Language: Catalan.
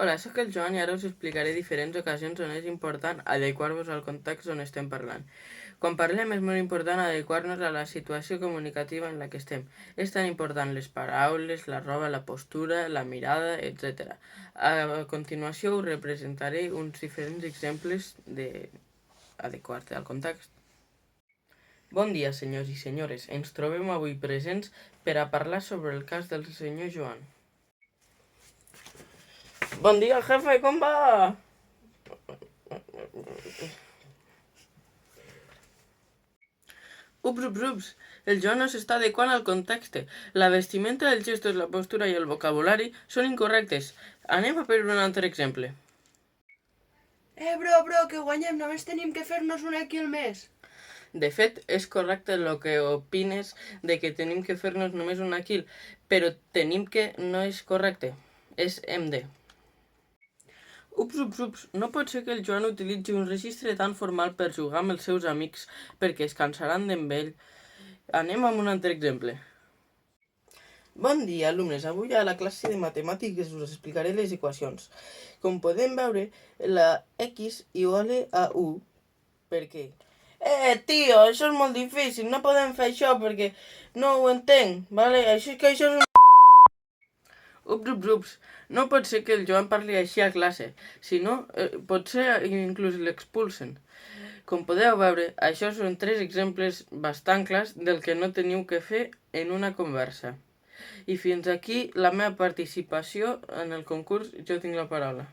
Hola, sóc el Joan i ara us explicaré diferents ocasions on és important adequar-vos al context on estem parlant. Quan parlem és molt important adequar-nos a la situació comunicativa en la que estem. És tan important les paraules, la roba, la postura, la mirada, etc. A continuació us representaré uns diferents exemples d'adequar-te al context. Bon dia, senyors i senyores. Ens trobem avui presents per a parlar sobre el cas del senyor Joan. Bon dia, jefe, com va? Ups, el Joan no s'està adequant al context. La vestimenta, els gestos, la postura i el vocabulari són incorrectes. Anem a per un altre exemple. Bro, que guanyem, només tenim que fer-nos un aquí al mes. De fet, és correcte el que opines de que tenim que fer-nos només un quil, però tenim que no és correcte. És hem de. Ups, no pot ser que el Joan utilitzi un registre tan formal per jugar amb els seus amics perquè es cansaran d'en ell. Anem amb un altre exemple. Bon dia, alumnes. Avui a la classe de matemàtiques us explicaré les equacions. Com podem veure, la x igual a 1 perquè... tio, això és molt difícil. No podem fer això perquè no ho entenc, vale? Això és un... Ups, no pot ser que el Joan parli així a classe, si no, potser inclús l'expulsen. Com podeu veure, això són 3 exemples bastant clars del que no teniu que fer en una conversa. I fins aquí la meva participació en el concurs Jo tinc la paraula.